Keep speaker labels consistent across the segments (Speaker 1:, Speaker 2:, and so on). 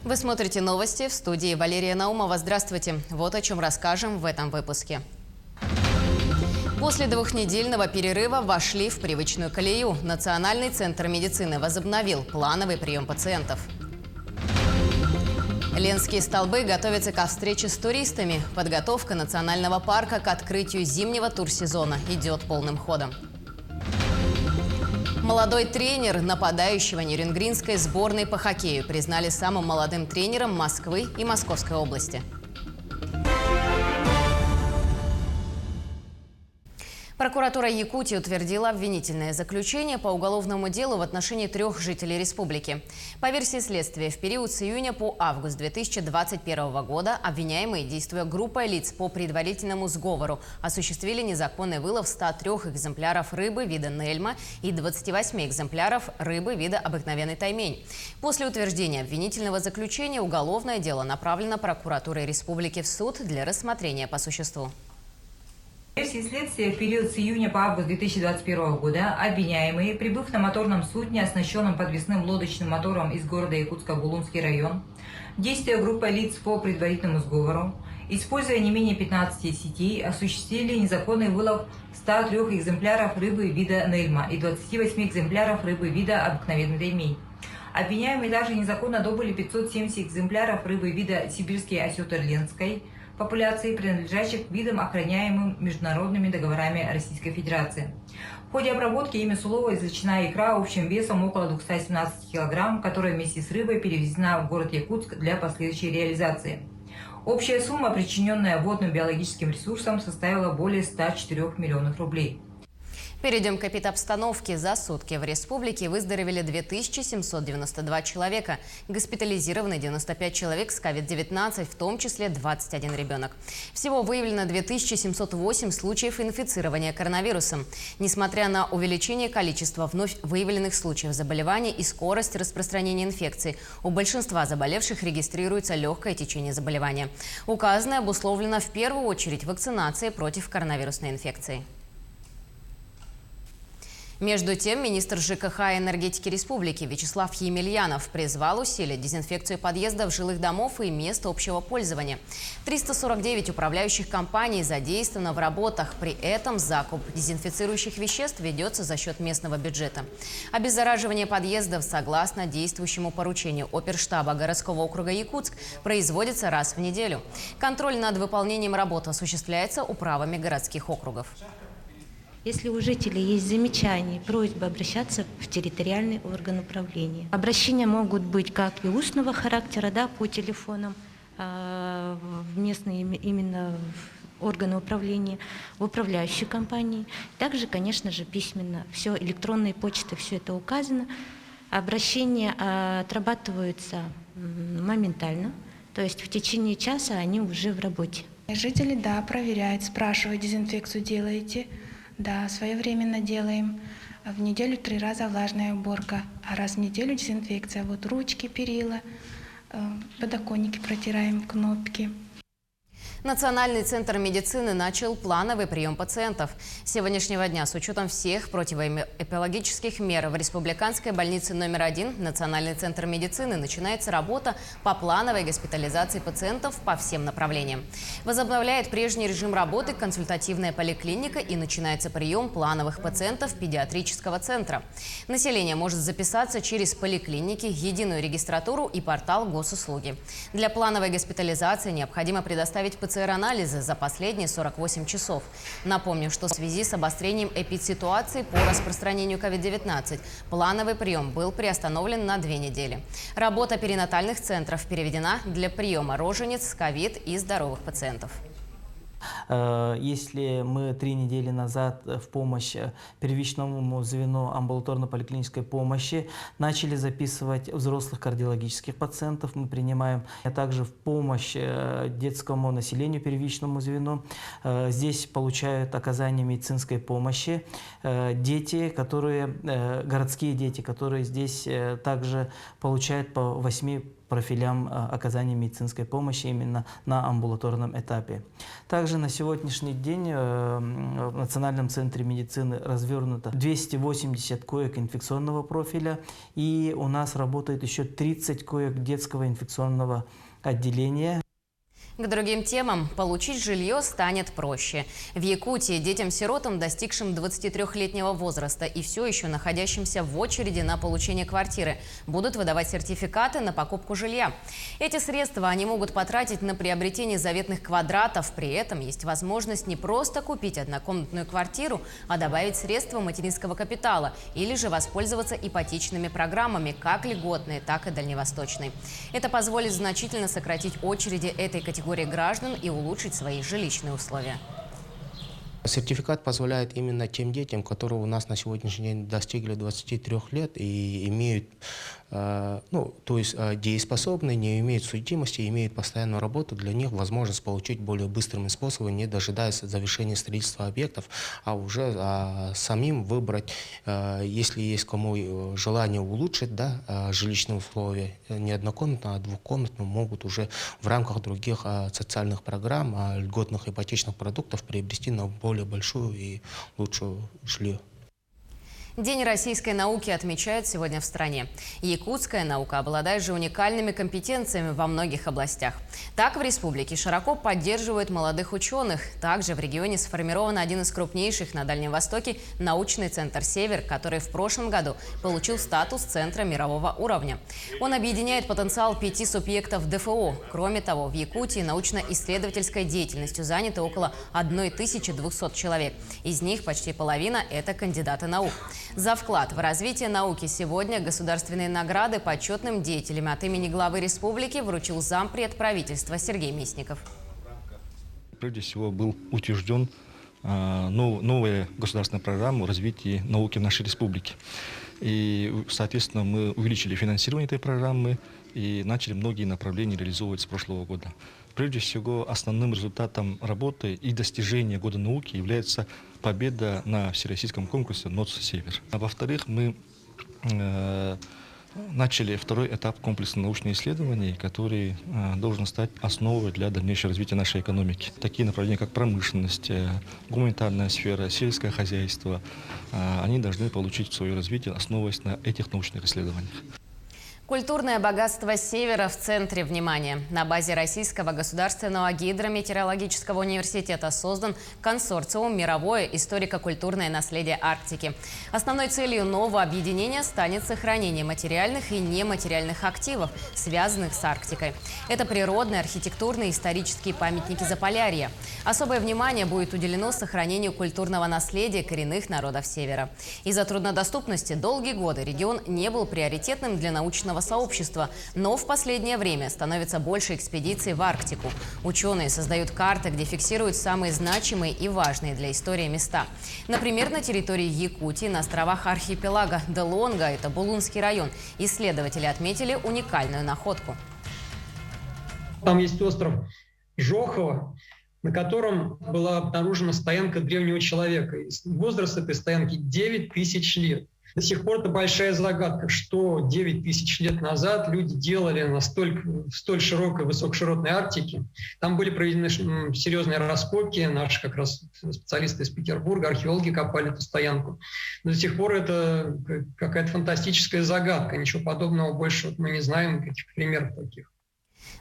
Speaker 1: Вы смотрите новости, в студии Валерия Наумова. Здравствуйте. Вот о чем расскажем в этом выпуске. После двухнедельного перерыва вошли в привычную колею. Национальный центр медицины возобновил плановый прием пациентов. Ленские столбы готовятся ко встрече с туристами. Подготовка национального парка к открытию зимнего турсезона идет полным ходом. Молодой тренер нападающего нюрнбергской сборной по хоккею признали самым молодым тренером Москвы и Московской области. Прокуратура Якутии утвердила обвинительное заключение по уголовному делу в отношении 3 жителей республики. По версии следствия, в период с июня по август 2021 года обвиняемые, действуя группой лиц по предварительному сговору, осуществили незаконный вылов 103 экземпляров рыбы вида нельма и 28 экземпляров рыбы вида обыкновенный таймень. После утверждения обвинительного заключения уголовное дело направлено прокуратурой республики в суд для рассмотрения по существу.
Speaker 2: В версии следствия, в период с июня по август 2021 года обвиняемые, прибыв на моторном судне, оснащенном подвесным лодочным мотором из города Якутска Гулунский район, действуя группой лиц по предварительному сговору, используя не менее 15 сетей, осуществили незаконный вылов 103 экземпляров рыбы вида нельма и 28 экземпляров рыбы вида обыкновенный таймень. Обвиняемые также незаконно добыли 570 экземпляров рыбы вида сибирский осетр ленской популяции, принадлежащих видам, охраняемым международными договорами Российской Федерации. В ходе обработки ими Сулова извлечена икра общим весом около 217 кг, которая вместе с рыбой перевезена в город Якутск для последующей реализации. Общая сумма, причиненная водным биологическим ресурсам, составила более 104 миллионов рублей.
Speaker 1: Перейдем к эпидобстановке. За сутки в республике выздоровели 2792 человека. Госпитализированы 95 человек с COVID-19, в том числе 21 ребенок. Всего выявлено 2708 случаев инфицирования коронавирусом. Несмотря на увеличение количества вновь выявленных случаев заболеваний и скорость распространения инфекции, у большинства заболевших регистрируется легкое течение заболевания. Указанное обусловлено в первую очередь вакцинацией против коронавирусной инфекции. Между тем, министр ЖКХ и энергетики республики Вячеслав Емельянов призвал усилить дезинфекцию подъездов жилых домов и мест общего пользования. 349 управляющих компаний задействовано в работах. При этом закуп дезинфицирующих веществ ведется за счет местного бюджета. Обеззараживание подъездов, согласно действующему поручению оперштаба городского округа Якутск, производится раз в неделю. Контроль над выполнением работ осуществляется управами городских округов.
Speaker 3: Если у жителей есть замечания, просьба обращаться в территориальный орган управления. Обращения могут быть как и устного характера, по телефонам, в местные именно органы управления, в управляющей компании. Также, конечно же, письменно. Все, электронные почты, все это указано. Обращения отрабатываются моментально, то есть в течение часа они уже в работе.
Speaker 4: Жители, проверяют, спрашивают, дезинфекцию делаете? Да, своевременно делаем. В неделю 3 раза влажная уборка, а раз в неделю дезинфекция. Вот ручки, перила, подоконники протираем, кнопки.
Speaker 1: Национальный центр медицины начал плановый прием пациентов. С сегодняшнего дня с учетом всех противоэпидемиологических мер в республиканской больнице номер 1 Национальный центр медицины начинается работа по плановой госпитализации пациентов по всем направлениям. Возобновляет прежний режим работы консультативная поликлиника и начинается прием плановых пациентов педиатрического центра. Население может записаться через поликлиники, единую регистратуру и портал госуслуги. Для плановой госпитализации необходимо предоставить ПЦР-анализы за последние 48 часов. Напомню, что в связи с обострением эпидситуации по распространению COVID-19 плановый прием был приостановлен на 2 недели. Работа перинатальных центров переведена для приема рожениц, ковид и здоровых пациентов.
Speaker 5: Если мы 3 недели назад в помощь первичному звену амбулаторно-поликлинической помощи начали записывать взрослых кардиологических пациентов, мы принимаем также в помощь детскому населению первичному звену. Здесь получают оказание медицинской помощи дети, городские дети, которые здесь также получают по 8 профилям оказания медицинской помощи именно на амбулаторном этапе. Также на сегодняшний день в Национальном центре медицины развернуто 280 коек инфекционного профиля, и у нас работает еще 30 коек детского инфекционного отделения.
Speaker 1: К другим темам. Получить жилье станет проще. В Якутии детям-сиротам, достигшим 23-летнего возраста и все еще находящимся в очереди на получение квартиры, будут выдавать сертификаты на покупку жилья. Эти средства они могут потратить на приобретение заветных квадратов. При этом есть возможность не просто купить однокомнатную квартиру, а добавить средства материнского капитала или же воспользоваться ипотечными программами, как льготные, так и дальневосточные. Это позволит значительно сократить очереди этой категории граждан и улучшить свои жилищные условия.
Speaker 6: Сертификат позволяет именно тем детям, которые у нас на сегодняшний день достигли 23 лет и имеют, дееспособны, не имеют судимости, имеют постоянную работу, для них возможность получить более быстрыми способами, не дожидаясь завершения строительства объектов, а уже самим выбрать, если есть кому желание улучшить жилищные условия, не однокомнатно, а двухкомнатно, могут уже в рамках других социальных программ, льготных ипотечных продуктов приобрести на более большую и лучшую жилье.
Speaker 1: День российской науки отмечают сегодня в стране. Якутская наука обладает же уникальными компетенциями во многих областях. Так, в республике широко поддерживают молодых ученых. Также в регионе сформирован один из крупнейших на Дальнем Востоке научный центр «Север», который в прошлом году получил статус центра мирового уровня. Он объединяет потенциал 5 субъектов ДФО. Кроме того, в Якутии научно-исследовательской деятельностью заняты около 1200 человек. Из них почти половина – это кандидаты наук. За вклад в развитие науки сегодня государственные награды почетным деятелям от имени главы республики вручил зампред правительства Сергей Мясников.
Speaker 7: Прежде всего был утвержден новая государственная программа развития науки в нашей республике. И, соответственно, мы увеличили финансирование этой программы и начали многие направления реализовывать с прошлого года. Прежде всего, основным результатом работы и достижения Года науки является победа на всероссийском конкурсе НОЦ-Север. А во-вторых, мы начали второй этап комплексных научных исследований, который должен стать основой для дальнейшего развития нашей экономики. Такие направления, как промышленность, гуманитарная сфера, сельское хозяйство, они должны получить свое развитие, основываясь на этих научных исследованиях.
Speaker 1: Культурное богатство Севера в центре внимания. На базе Российского государственного гидрометеорологического университета создан консорциум «Мировое историко-культурное наследие Арктики». Основной целью нового объединения станет сохранение материальных и нематериальных активов, связанных с Арктикой. Это природные, архитектурные и исторические памятники Заполярья. Особое внимание будет уделено сохранению культурного наследия коренных народов Севера. Из-за труднодоступности долгие годы регион не был приоритетным для научного сообщества, но в последнее время становится больше экспедиций в Арктику. Ученые создают карты, где фиксируют самые значимые и важные для истории места. Например, на территории Якутии, на островах архипелага Делонга, это Булунский район, исследователи отметили уникальную находку.
Speaker 8: Там есть остров Жохово, на котором была обнаружена стоянка древнего человека. Возраст этой стоянки 9000 лет. До сих пор это большая загадка, что 9000 лет назад люди делали в столь широкой, высокоширотной Арктике. Там были проведены серьезные раскопки, наши как раз специалисты из Петербурга, археологи копали эту стоянку. Но до сих пор это какая-то фантастическая загадка, ничего подобного больше мы не знаем, каких примеров таких.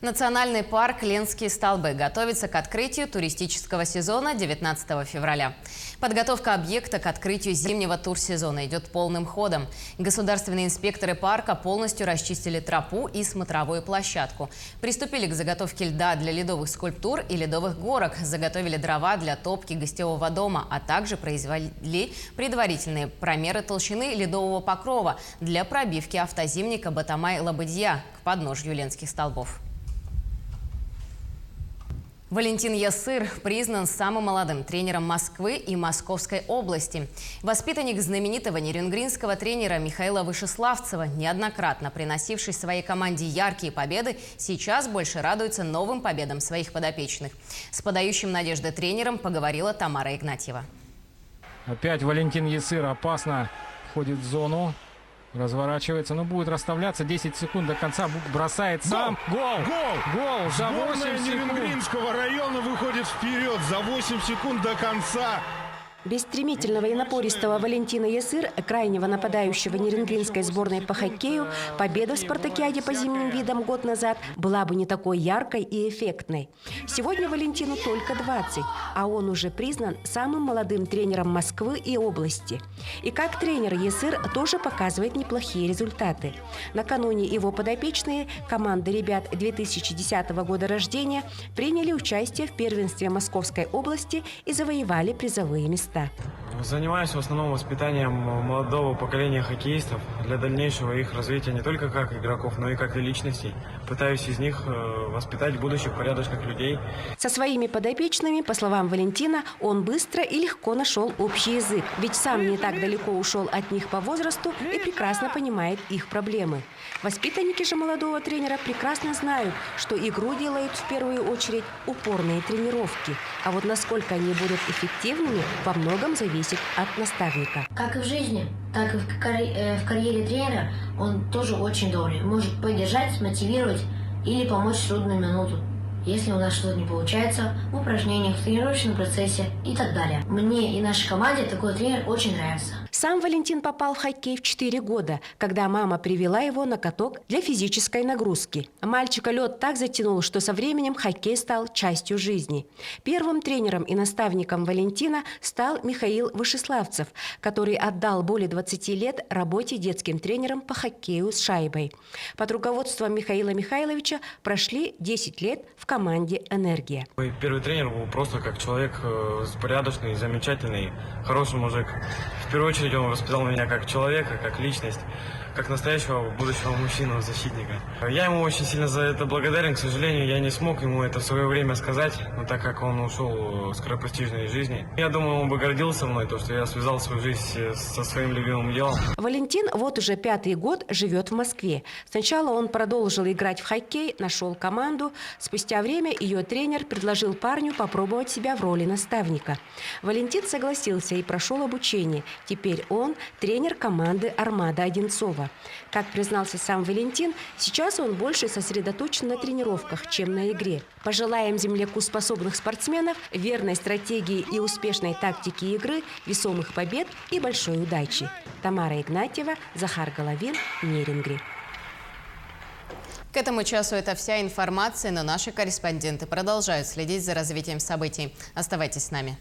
Speaker 1: Национальный парк Ленские столбы готовится к открытию туристического сезона 19 февраля. Подготовка объекта к открытию зимнего турсезона идет полным ходом. Государственные инспекторы парка полностью расчистили тропу и смотровую площадку. Приступили к заготовке льда для ледовых скульптур и ледовых горок, заготовили дрова для топки гостевого дома, а также произвели предварительные промеры толщины ледового покрова для пробивки автозимника Батамай-Лабадья к подножью Ленских столбов. Валентин Ясыр признан самым молодым тренером Москвы и Московской области. Воспитанник знаменитого нерюнгринского тренера Михаила Вышеславцева, неоднократно приносивший своей команде яркие победы, сейчас больше радуется новым победам своих подопечных. С подающим надежды тренером поговорила Тамара Игнатьева.
Speaker 9: Опять Валентин Ясыр опасно входит в зону. Разворачивается, но будет расставляться. 10 секунд до конца. Бросает сам. Гол! Гол! За 8
Speaker 10: Сборная
Speaker 9: секунд.
Speaker 10: Нерюнгринского района выходит вперед за 8 секунд до конца.
Speaker 11: Без стремительного и напористого Валентина Ясыр, крайнего нападающего нерюнгринской сборной по хоккею, победа в спартакиаде по зимним видам год назад была бы не такой яркой и эффектной. Сегодня Валентину только 20, а он уже признан самым молодым тренером Москвы и области. И как тренер Ясыр тоже показывает неплохие результаты. Накануне его подопечные, команды ребят 2010 года рождения, приняли участие в первенстве Московской области и завоевали призовые места.
Speaker 12: Занимаюсь в основном воспитанием молодого поколения хоккеистов для дальнейшего их развития не только как игроков, но и как и личностей. Пытаюсь из них воспитать будущих порядочных людей.
Speaker 11: Со своими подопечными, по словам Валентина, он быстро и легко нашел общий язык, ведь сам не так далеко ушел от них по возрасту и прекрасно понимает их проблемы. Воспитанники же молодого тренера прекрасно знают, что игру делают в первую очередь упорные тренировки, а вот насколько они будут эффективными, во многом зависит от наставника.
Speaker 13: Как и в жизни, так и в карьере тренера он тоже очень добрый. Может поддержать, смотивировать или помочь в трудную минуту, если у нас что-то не получается, в упражнениях, в тренировочном процессе и так далее. Мне и нашей команде такой тренер очень нравится.
Speaker 11: Сам Валентин попал в хоккей в 4 года, когда мама привела его на каток для физической нагрузки. Мальчика лед так затянул, что со временем хоккей стал частью жизни. Первым тренером и наставником Валентина стал Михаил Вышеславцев, который отдал более 20 лет работе детским тренером по хоккею с шайбой. Под руководством Михаила Михайловича прошли 10 лет в команде «Энергия».
Speaker 12: Мой первый тренер был просто как человек порядочный, замечательный, хороший мужик. В первую очередь он воспитал меня как человека, как личность, как настоящего будущего мужчину-защитника. Я ему очень сильно за это благодарен. К сожалению, я не смог ему это в свое время сказать, но так как он ушел с скоропостижной жизни. Я думаю, он бы гордился мной, то, что я связал свою жизнь со своим любимым делом.
Speaker 11: Валентин вот уже 5-й год живет в Москве. Сначала он продолжил играть в хоккей, нашел команду. Спустя время ее тренер предложил парню попробовать себя в роли наставника. Валентин согласился и прошел обучение. Теперь он тренер команды «Армада» Одинцова. Как признался сам Валентин, сейчас он больше сосредоточен на тренировках, чем на игре. Пожелаем земляку способных спортсменов верной стратегии и успешной тактики игры, весомых побед и большой удачи. Тамара Игнатьева, Захар Головин, Нерюнгри.
Speaker 1: К этому часу это вся информация, но наши корреспонденты продолжают следить за развитием событий. Оставайтесь с нами.